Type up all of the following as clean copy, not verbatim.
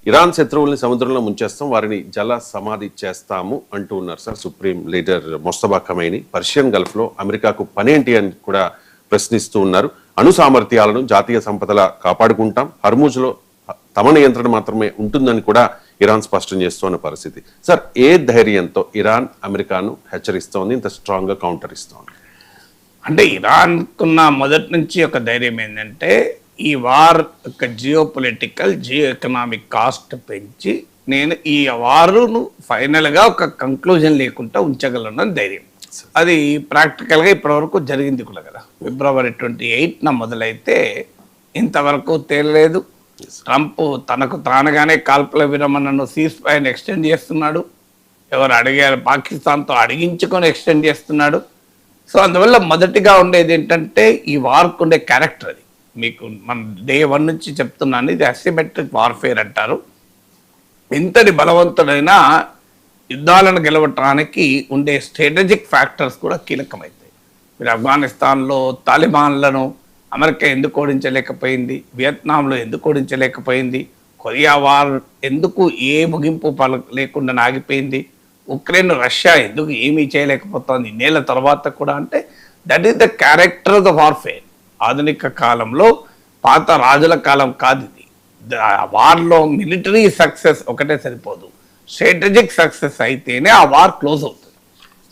Iran శత్రువుల్ని సముద్రంలో ముంచేస్తాం, వారిని జల సమాధి చేస్తాము అంటూ ఉన్నారు sir supreme leader Mostafa Khamenei. Persian Gulf లో అమెరికాకు పనేంటి అని కూడా ప్రశ్నిస్తూ ఉన్నారు. అణు సామర్థ్యాలను జాతీయ సంపదలా కాపాడుకుంటాం, హర్మూజ్ లో తమ నియంత్రణ మాత్రమే ఉంటుందని కూడా ఇరాన్ స్పష్టం చేస్తున్న పరిస్థితి. సార్, ఏ ధైర్యంతో ఇరాన్ అమెరికాను హెచ్చరిస్తోంది, ఇంత స్ట్రాంగ్ గా కౌంటర్ ఇస్తోంది? అంటే ఇరాన్కున్న మొదటి నుంచి ఒక ధైర్యం ఏంటంటే ఈ వార్ యొక్క జియో ఎకనామిక్ కాస్ట్ పెంచి నేను ఈ వారును ఫైనల్గా ఒక కంక్లూజన్ లేకుండా ఉంచగలను ధైర్యం. అది ప్రాక్టికల్గా ఇప్పటివరకు జరిగింది కూడా కదా. February 28న మొదలైతే ఇంతవరకు తేలలేదు. ట్రంప్ తనకు తానుగానే కాల్పుల విరమణను సీజ్ ఫైర్ ఎక్స్టెండ్ చేస్తున్నాడు. ఎవరు అడిగారు, పాకిస్తాన్తో అడిగించుకొని ఎక్స్టెండ్ చేస్తున్నాడు. సో అందువల్ల మొదటిగా ఉండేది ఏంటంటే ఈ వార్కు ఉండే క్యారెక్టర్. అది మీకు మన డే 1 నుంచి చెప్తున్నాను, ఇది అసిమెట్రిక్ వార్ఫేర్ అంటారు. ఎంతటి బలవంతుడైనా యుద్ధాలను గెలవటానికి ఉండే స్ట్రాటజిక్ ఫ్యాక్టర్స్ కూడా కీలకమవుతాయి. మీరు ఆఫ్ఘనిస్తాన్లో తాలిబాన్లను అమెరికా ఎందుకు ఓడించలేకపోయింది, వియత్నాంలో ఎందుకు ఓడించలేకపోయింది, కొరియా వార్ ఎందుకు ఏ ముగింపు లేకుండా ఆగిపోయింది, ఉక్రెయిన్ రష్యా ఎందుకు ఏమీ చేయలేకపోతుంది ఇన్నేళ్ల తర్వాత కూడా, అంటే that is the character of the warfare. ఆధునిక కాలంలో పాత రాజుల కాలం కాదు ఇది. వార్లో మిలిటరీ సక్సెస్ ఒకటే సరిపోదు, స్ట్రాటజిక్ సక్సెస్ అయితేనే ఆ వార్ క్లోజ్ అవుతుంది.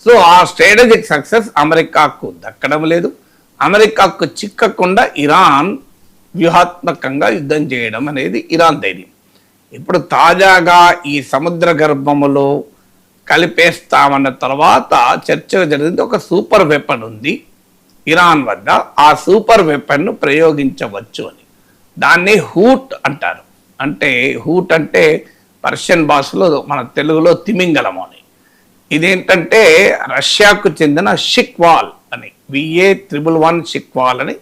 సో ఆ స్ట్రాటజిక్ సక్సెస్ అమెరికాకు దక్కడం లేదు. అమెరికాకు చిక్కకుండా ఇరాన్ వ్యూహాత్మకంగా యుద్ధం చేయడం అనేది ఇరాన్ ధైర్యం. ఇప్పుడు తాజాగా ఈ సముద్ర గర్భములో కలిపేస్తామన్న తర్వాత చర్చ జరిగింది. ఒక సూపర్ వెపన్ ఉంది ఇరాన్ వద్ద, ఆ సూపర్ వెపన్ను ప్రయోగించవచ్చు అని. దాన్ని హూట్ అంటారు. అంటే హూట్ అంటే పర్షియన్ భాషలో మన తెలుగులో తిమింగలం అని. ఇదేంటంటే రష్యాకు చెందిన షిక్వాల్ అని, VA111 షిక్వాల్ అని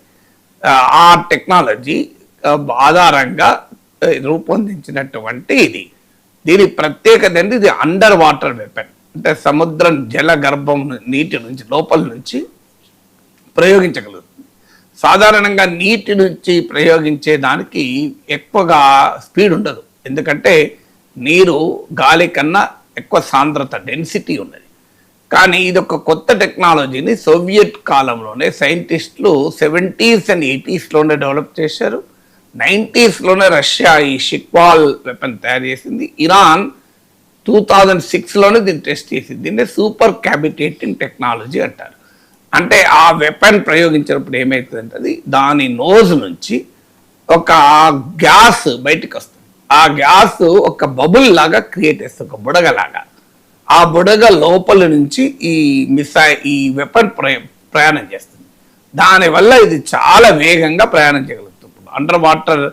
ఆ టెక్నాలజీ ఆధారంగా రూపొందించినటువంటి ఇది. దీని ప్రత్యేకత ఏంటి, ఇది అండర్ వాటర్ వెపన్. అంటే సముద్రం జల గర్భం నీటి నుంచి లోపల నుంచి ప్రయోగించగలుగుతుంది. సాధారణంగా నీటి నుంచి ప్రయోగించే దానికి ఎక్కువగా స్పీడ్ ఉండదు, ఎందుకంటే నీరు గాలి కన్నా ఎక్కువ సాంద్రత డెన్సిటీ ఉన్నది. కానీ ఇది ఒక కొత్త టెక్నాలజీని సోవియట్ కాలంలోనే సైంటిస్టులు 70s and 80sలోనే డెవలప్ చేశారు. 90sలోనే రష్యా ఈ షిక్వాల్ వెపన్ తయారు చేసింది. ఇరాన్ 2006లోనే దీన్ని టెస్ట్ చేసింది. దీన్ని సూపర్ క్యాబిటేటింగ్ టెక్నాలజీ అంటారు. అంటే ఆ వెపన్ ప్రయోగించినప్పుడు ఏమవుతుందంటే అది దాని నోజ్ నుంచి ఒక గ్యాస్ బయటకు వస్తుంది. ఆ గ్యాస్ ఒక బబుల్ లాగా క్రియేట్ చేస్తుంది, ఒక బుడగలాగా. ఆ బుడగ లోపల నుంచి ఈ వెపన్ ప్రయాణం చేస్తుంది. దానివల్ల ఇది చాలా వేగంగా ప్రయాణం చేయగలుగుతుంది. అండర్ వాటర్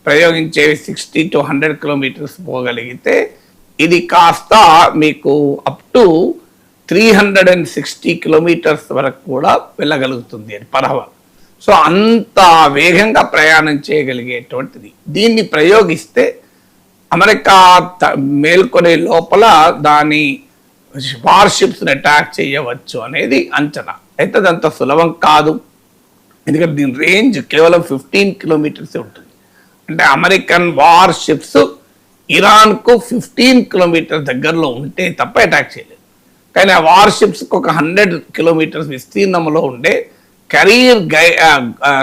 ప్రయోగించే 60 to 100 kilometers పోగలిగితే ఇది కాస్త మీకు అప్ టు 360 kilometers వరకు కూడా వెళ్ళగలుగుతుంది అని పర్ అవర్. సో అంత వేగంగా ప్రయాణం చేయగలిగేటువంటిది. దీన్ని ప్రయోగిస్తే అమెరికా మేల్కొనే లోపల దాని వార్షిప్స్ని అటాక్ చేయవచ్చు అనేది అంచనా. అయితే అదంత సులభం కాదు, ఎందుకంటే దీని రేంజ్ కేవలం 15 kilometers ఉంటుంది. అంటే అమెరికన్ వార్షిప్స్ ఇరాన్కు 15 kilometers దగ్గరలో ఉంటే తప్ప అటాక్ చేయలేదు. కానీ ఆ వార్షిప్స్కి ఒక 100 kilometers విస్తీర్ణంలో ఉండే కెరీర్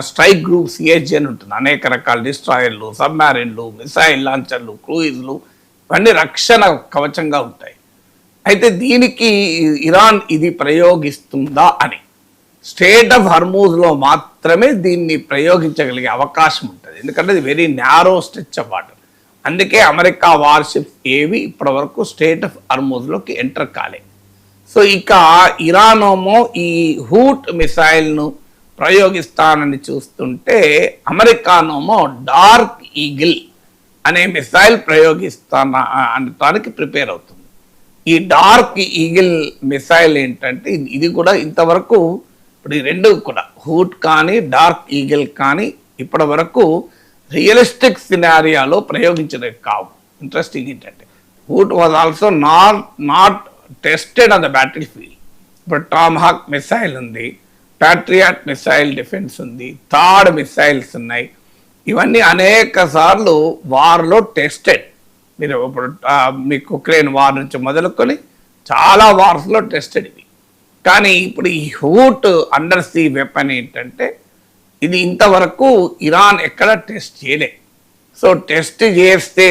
స్ట్రైక్ గ్రూప్ CSG అని ఉంటుంది. అనేక రకాల డిస్ట్రాయర్లు, సబ్మారిన్లు, మిసైల్ లాంచర్లు, క్రూయిజ్లు, ఇవన్నీ రక్షణ కవచంగా ఉంటాయి. అయితే దీనికి ఇరాన్ ఇది ప్రయోగిస్తుందా అని స్ట్రెయిట్ ఆఫ్ హర్మూజ్లో మాత్రమే దీన్ని ప్రయోగించగలిగే అవకాశం ఉంటుంది, ఎందుకంటే ఇది very narrow stretch of water. అందుకే అమెరికా వార్షిప్స్ ఏవి ఇప్పటి వరకు స్ట్రెయిట్ ఆఫ్ హర్మూజ్లోకి ఎంటర్ కాలే. సో ఇక ఇరానేమో ఈ హూట్ మిసైల్ను ప్రయోగిస్తానని చూస్తుంటే అమెరికానేమో డార్క్ ఈగిల్ అనే మిసైల్ అనడానికి ప్రిపేర్ అవుతుంది. ఈ డార్క్ ఈగిల్ మిసైల్ ఏంటంటే ఇది కూడా ఇంతవరకు ఇప్పుడు ఈ రెండు కూడా హూట్ కానీ డార్క్ ఈగిల్ కానీ ఇప్పటి వరకు రియలిస్టిక్ సినారియాలో ప్రయోగించలేదు కావు. ఇంట్రెస్టింగ్ ఏంటంటే hoot was also not tested on the battle field. ఇప్పుడు టామ్హాక్ మిసైల్ ఉంది, ప్యాట్రియాట్ మిసైల్ డిఫెన్స్ ఉంది, థాడ్ మిసైల్స్ ఉన్నాయి. ఇవన్నీ అనేక సార్లు వార్లో టెస్టెడ్. మీరు ఇప్పుడు మీకు ఉక్రెయిన్ వార్ నుంచి మొదలుకొని చాలా వార్స్లో టెస్టెడ్ ఇవి. కానీ ఇప్పుడు ఈ హూట్ అండర్ సీ వెపన్ ఏంటంటే ఇది ఇంతవరకు ఇరాన్ ఎక్కడ టెస్ట్ చేయలే. సో టెస్ట్ చేస్తే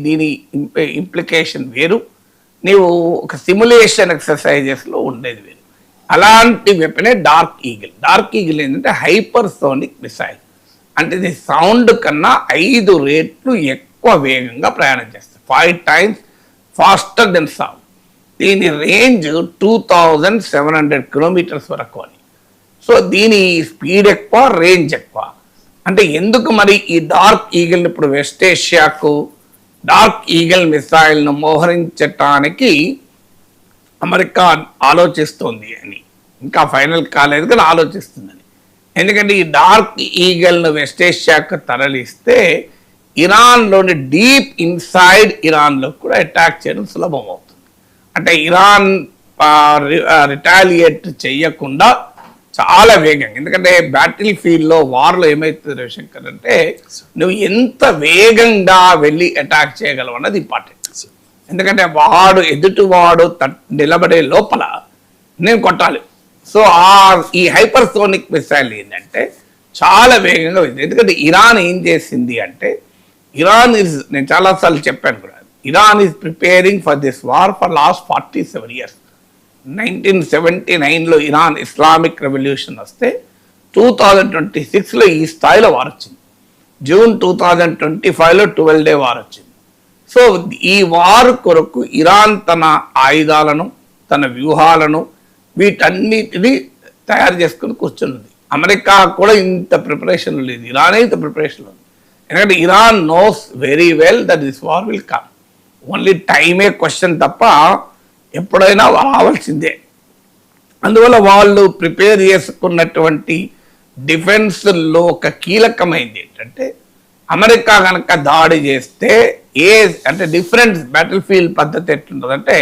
దీని ఇంప్లికేషన్ వేరు, నీవు ఒక సిమ్యులేషన్ ఎక్సర్సైజెస్లో ఉండేది వేరు. అలాంటి వెపనే డార్క్ ఈగిల్. డార్క్ ఈగిల్ ఏంటంటే హైపర్సోనిక్ మిసైల్, అంటే ఇది సౌండ్ కన్నా 5 రెట్లు ఎక్కువ వేగంగా ప్రయాణం చేస్తుంది, 5 times ఫాస్టర్ దెన్ సౌండ్. దీని రేంజ్ 2700 కిలోమీటర్స్ వరకు అని. సో దీని స్పీడ్ ఎక్కువ, రేంజ్ ఎక్కువ. అంటే ఎందుకు మరి ఈ డార్క్ ఈగిల్ని ఇప్పుడు వెస్ట్ ఏషియాకు డార్క్ ఈగిల్ మిసైల్ను మోహరించటానికి అమెరికా ఆలోచిస్తోంది అని, ఇంకా ఫైనల్ కాలేదు కానీ ఆలోచిస్తుందని. ఎందుకంటే ఈ డార్క్ ఈగల్ను వెస్ట్ ఏషియాకు తరలిస్తే ఇరాన్లోని డీప్ ఇన్సైడ్ ఇరాన్లో కూడా అటాక్ చేయడం సులభం అవుతుంది. అంటే ఇరాన్ రిటాలియేట్ చెయ్యకుండా చాలా వేగంగా, ఎందుకంటే బ్యాటిల్ ఫీల్డ్లో వార్లో ఏమవుతుంది రవిశంకర్ అంటే నువ్వు ఎంత వేగంగా వెళ్ళి అటాక్ చేయగలవు అన్నది ఇంపార్టెంట్. ఎందుకంటే ఎదుటివాడు నిలబడే లోపల నేను కొట్టాలి. సో ఈ హైపర్సోనిక్ మిసైల్ ఏంటంటే చాలా వేగంగా వెళ్తుంది. ఎందుకంటే ఇరాన్ ఏం చేసింది అంటే నేను చాలాసార్లు చెప్పాను కూడా, Iran is preparing for this war for last 47 years. 1979లో ఇరాన్ ఇస్లామిక్ రెవల్యూషన్ వస్తే 2026లో ఈ స్థాయిలో వార్ వచ్చింది. జూన్ 2025లో 12-day వార్ వచ్చింది. సో ఈ వార్ కొరకు ఇరాన్ తన ఆయుధాలను, తన వ్యూహాలను, వీటన్నిటిని తయారు చేసుకుని కూర్చున్నది. అమెరికా కూడా ఇంత ప్రిపరేషన్ లేదు, ఇరానే ఇంత ప్రిపరేషన్ ఉంది. ఎందుకంటే Iran knows very well that this war will come. Only టైమే క్వశ్చన్ తప్ప ఎప్పుడైనా రావాల్సిందే. అందువల్ల వాళ్ళు ప్రిపేర్ చేసుకున్నటువంటి డిఫెన్స్లో ఒక కీలకమైంది ఏంటంటే అమెరికా కనుక దాడి చేస్తే అంటే డిఫరెంట్ బ్యాటిల్ ఫీల్డ్ పద్ధతి ఎట్లుంటుందంటే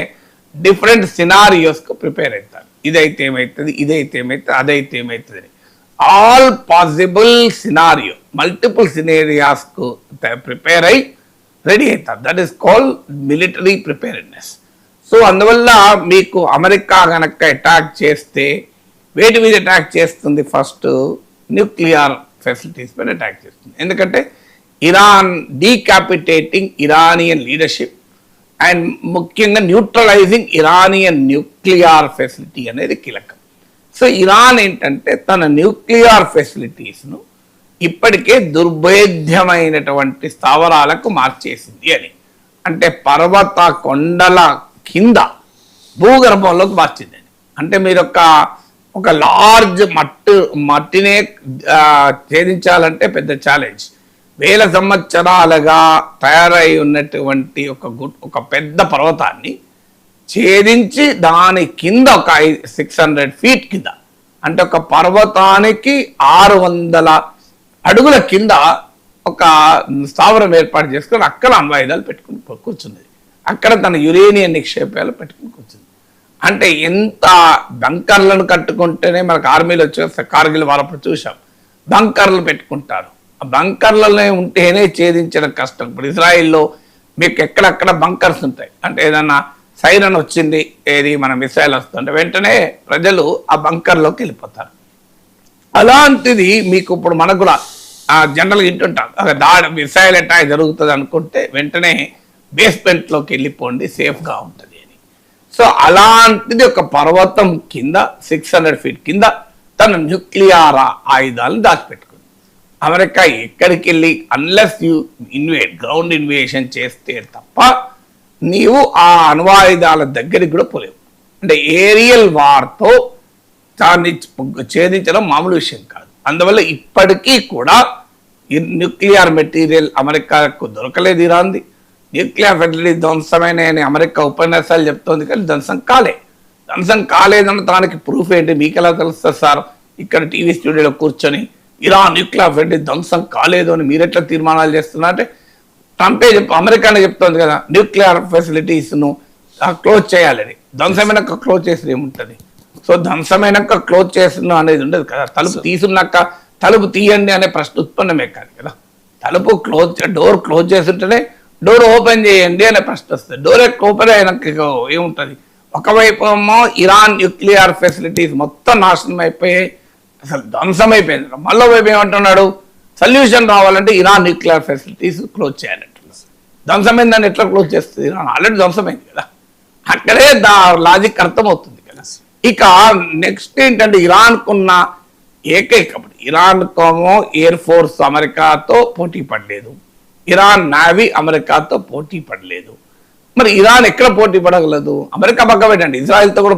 డిఫరెంట్ సినారియోస్కు ప్రిపేర్ అవుతారు. ఇదైతే ఏమవుతుంది, ఇదైతే ఏమవుతుంది, అదైతే ఏమవుతుంది, ఆల్ పాసిబుల్ సినారియో, మల్టిపుల్ సినారియాస్కు ప్రిపేర్ అయి రెడీ అవుతారు. That is called military preparedness. So అందువల్ల మీకు అమెరికా కనుక అటాక్ చేస్తే వేటి మీద అటాక్ చేస్తుంది? ఫస్ట్ న్యూక్లియర్ ఫెసిలిటీస్ పైన అటాక్ చేస్తుంది. ఎందుకంటే ఇరాన్ డీకాపిటేటింగ్ ఇరానియన్ లీడర్షిప్ అండ్ ముఖ్యంగా న్యూట్రలైజింగ్ ఇరానియన్ న్యూక్లియర్ ఫెసిలిటీ అనేది కీలకం. సో ఇరాన్ ఏంటంటే తన న్యూక్లియర్ ఫెసిలిటీస్ను ఇప్పటికే దుర్భేద్యమైనటువంటి స్థావరాలకు మార్చేసింది అని, అంటే పర్వత కొండల కింద భూగర్భంలోకి మార్చింది. అంటే మీరు ఒక లార్జ్ మట్టినే ఛేదించాలంటే పెద్ద ఛాలెంజ్. 1000 సంవత్సరాలుగా తయారై ఉన్నటువంటి ఒక పెద్ద పర్వతాన్ని ఛేదించి దాని కింద ఒక 600 feet కింద, అంటే ఒక పర్వతానికి 600 అడుగుల కింద ఒక స్థావరం ఏర్పాటు చేసుకొని అక్కడ అణ్వాయుధాలు పెట్టుకుని కూర్చున్నది. అక్కడ తన యురేనియం నిక్షేపాలు పెట్టుకుని కూర్చుంది. అంటే ఎంత బంకర్లను కట్టుకుంటేనే మనకు ఆర్మీలో వచ్చే కార్గిల్ వారప్పుడు చూసాం, బంకర్లు పెట్టుకుంటారు. ఆ బంకర్లలో ఉంటేనే ఛేదించడం కష్టం. ఇప్పుడు ఇజ్రాయిల్లో మీకు ఎక్కడెక్కడ బంకర్స్ ఉంటాయి, అంటే ఏదన్నా సైరన్ వచ్చింది, ఏది మన మిసైల్ వస్తుంటే వెంటనే ప్రజలు ఆ బంకర్లోకి వెళ్ళిపోతారు. అలాంటిది మీకు ఇప్పుడు మనకు కూడా జనరల్గా ఇంటుంటాం, దాడి మిసైల్ అటాక్ జరుగుతుంది అనుకుంటే వెంటనే బేస్మెంట్లోకి వెళ్ళిపోండి, సేఫ్గా ఉంటుంది అని. సో అలాంటిది ఒక పర్వతం కింద 600 feet కింద తన న్యూక్లియర్ ఆయుధాలను దాచిపెట్టుకుంది. అమెరికా ఎక్కడికి వెళ్ళి అన్లెస్ యూ గ్రౌండ్ ఇన్వేషన్ చేస్తే తప్ప నీవు ఆ అణ్వాయుధాల దగ్గరికి కూడా పోలేవు. అంటే ఏరియల్ వార్తో దాన్ని ఛేదించడం మామూలు విషయం కాదు. అందువల్ల ఇప్పటికీ కూడా న్యూక్లియర్ మెటీరియల్ అమెరికాకు దొరకలేదు. ఇరాన్ది న్యూక్లియర్ ఫెసిలిటీ ధ్వంసమైన అమెరికా ఉపన్యాసాలు చెప్తోంది, కానీ ధ్వంసం కాలేదన్న దానికి ప్రూఫ్ ఏంటి? మీకు ఎలా తెలుస్తుంది సార్? ఇక్కడ టీవీ స్టూడియోలో కూర్చొని ఇరాన్ న్యూక్లియర్ ఫెసిలిటీ ధ్వంసం కాలేదు అని మీరెట్లా తీర్మానాలు చేస్తున్నారంటే ట్రంపే అమెరికానే చెప్తోంది కదా న్యూక్లియర్ ఫెసిలిటీస్ను క్లోజ్ చేయాలని. ధ్వంసమైనాక క్లోజ్ చేసి ఏముంటుంది? సో ధ్వంసమైనాక క్లోజ్ చేసిన అనేది ఉండదు కదా. తలుపు తీసున్నాక తలుపు తీయండి అనే ప్రశ్న ఉత్పన్నమే కాదు కదా. డోర్ క్లోజ్ చేస్తుంటేనే డోర్ ఓపెన్ చేయండి అనే ప్రశ్న వస్తుంది. డోర్ ఓపెన్ అయినాక ఏముంటుంది? ఒకవైపు ఏమో ఇరాన్ న్యూక్లియర్ ఫెసిలిటీస్ మొత్తం నాశనం అయిపోయాయి, అసలు ధ్వంసం అయిపోయింది. మళ్ళీ వైపు ఏమంటున్నాడు? సొల్యూషన్ రావాలంటే ఇరాన్ న్యూక్లియర్ ఫెసిలిటీస్ క్లోజ్ చేయాలంటున్నారు. ధ్వంసమైందని ఎట్లా క్లోజ్ చేస్తుంది? ఇరాన్ ఆల్రెడీ ధ్వంసమైంది కదా, అక్కడే లాజిక్ అర్థమవుతుంది కదా. ఇక నెక్స్ట్ ఏంటంటే ఇరాన్కున్న ఇరాన్కేమో ఎయిర్ ఫోర్స్ అమెరికాతో పోటీ పడలేదు, ఇరాన్ నావీ అమెరికాతో పోటీ పడలేదు. మరి ఇరాన్ ఎక్కడ పోటీ పడగలదు? అమెరికా పక్క పెట్టండి, ఇజ్రాయెల్తో కూడా